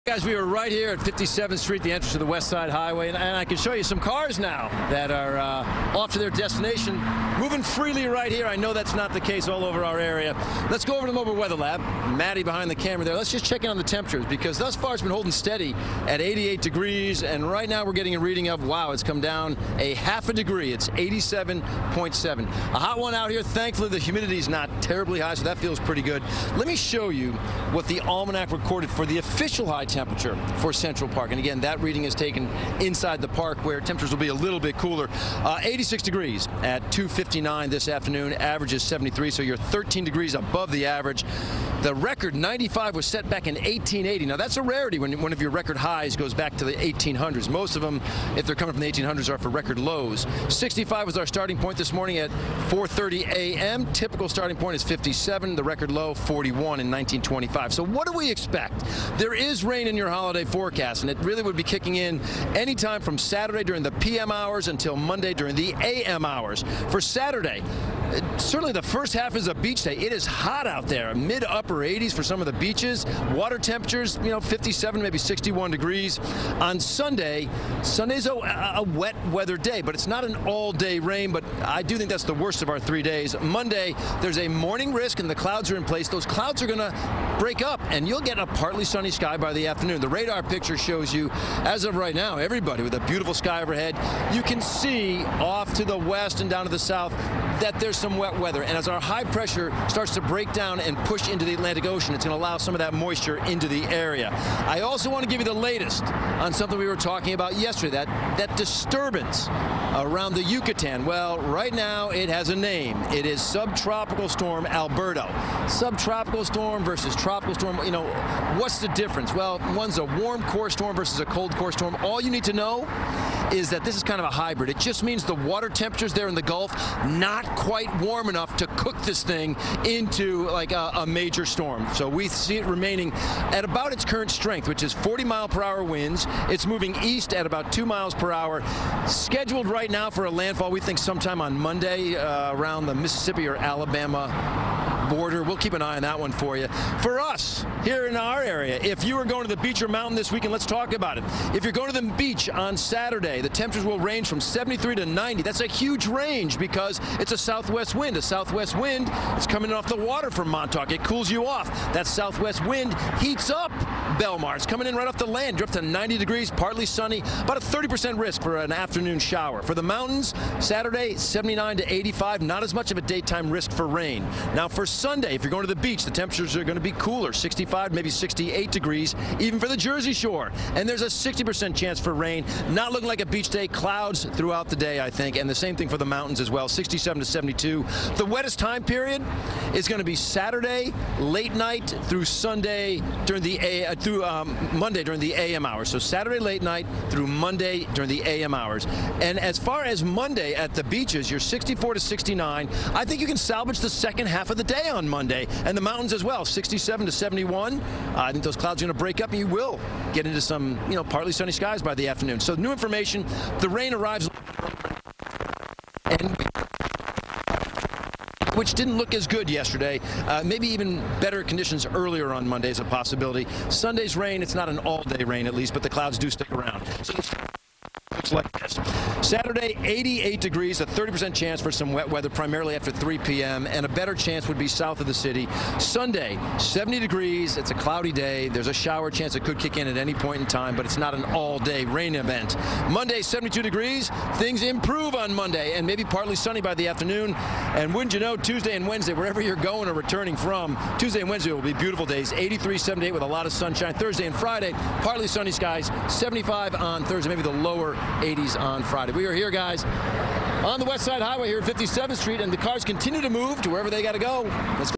Guys, we are right here at 57th Street, the entrance to the West Side Highway, and I can show you some cars now that are off to their destination, moving freely right here. I know that's not the case all over our area. Let's go over to the Mobile Weather Lab. Maddie behind the camera there. Let's just check in on the temperatures, because thus far it's been holding steady at 88 degrees, and right now we're getting a reading of, wow, it's come down a half a degree. It's 87.7. A hot one out here. Thankfully, the humidity is not terribly high, so that feels pretty good. Let me show you what the almanac recorded for the official high temperature for Central Park. And again, that reading is taken inside the park, where temperatures will be a little bit cooler. 86 degrees at 2:59 this afternoon. Average is 73, so you're 13 degrees above the average. The record 95 was set back in 1880. Now that's a rarity when one of your record highs goes back to the 1800s. Most of them, if they're coming from the 1800s, are for record lows. 65 was our starting point this morning at 4:30 a.m. Typical starting point is 57. The record low 41 in 1925. So what do we expect? There is rain in your holiday forecast, and it really would be kicking in anytime from Saturday during the PM hours until Monday during the AM hours. For Saturday, certainly the first half is a beach day. It is hot out there, mid-upper 80s for some of the beaches. Water temperatures, 57, maybe 61 degrees. On Sunday, Sunday's a wet weather day, but it's not an all-day rain, but I do think that's the worst of our 3 days. Monday, there's a morning risk, and the clouds are in place. Those clouds are going to break up, and you'll get a partly sunny sky by the afternoon. The radar picture shows you, as of right now, everybody with a beautiful sky overhead. You can see off to the west and down to the south that there's some wet weather, and as our high pressure starts to break down and push into the Atlantic Ocean, it's going to allow some of that moisture into the area. I also want to give you the latest on something we were talking about yesterday, that disturbance around the Yucatan. Well, right now it has a name. It is Subtropical Storm Alberto. Subtropical storm versus tropical storm, what's the difference? Well, one's a warm core storm versus a cold core storm. All you need to know is that this is kind of a hybrid. It just means the water temperatures there in the Gulf not quite warm enough to cook this thing into like a major storm. So we see it remaining at about its current strength, which is 40-mile-per-hour winds. It's moving east at about 2 miles per hour. Scheduled right now for a landfall, we think sometime on Monday around the Mississippi or Alabama border. We'll keep an eye on that one for you. For us, here in our area, if you are going to the beach or mountain this weekend, let's talk about it. If you're going to the beach on Saturday, the temperatures will range from 73 to 90. That's a huge range because it's a southwest wind. A southwest wind is coming off the water from Montauk. It cools you off. That southwest wind heats up Belmar. It's coming in right off the land. You're up to 90 degrees, partly sunny, about a 30% risk for an afternoon shower. For the mountains, Saturday, 79 to 85. Not as much of a daytime risk for rain. Now for Sunday, if you're going to the beach, the temperatures are going to be cooler, 65, maybe 68 degrees, even for the Jersey Shore. And there's a 60% chance for rain. Not looking like a beach day. Clouds throughout the day, I think, and the same thing for the mountains as well, 67 to 72. The wettest time period is going to be Saturday, late night through Sunday during the Monday during the AM hours. So Saturday late night through Monday during the AM hours. And as far as Monday at the beaches, you're 64 to 69. I think you can salvage the second half of the day on Monday, and the mountains as well, 67 to 71. I think those clouds are going to break up, and you will get into some, partly sunny skies by the afternoon. So new information, the rain arrives, and which didn't look as good yesterday. Maybe even better conditions earlier on Monday is a possibility. Sunday's rain, it's not an all-day rain at least, but the clouds do stick around. So looks like this. Saturday, 88 degrees, a 30% chance for some wet weather, primarily after 3 p.m., and a better chance would be south of the city. Sunday, 70 degrees. It's a cloudy day. There's a shower chance it could kick in at any point in time, but it's not an all-day rain event. Monday, 72 degrees. Things improve on Monday, and maybe partly sunny by the afternoon. And wouldn't you know, Tuesday and Wednesday, wherever you're going or returning from, Tuesday and Wednesday will be beautiful days. 83, 78 with a lot of sunshine. Thursday and Friday, partly sunny skies. 75 on Thursday, maybe the lower 80s on Friday. We are here, guys, on the West Side Highway here at 57th Street, and the cars continue to move to wherever they got to go. Let's go.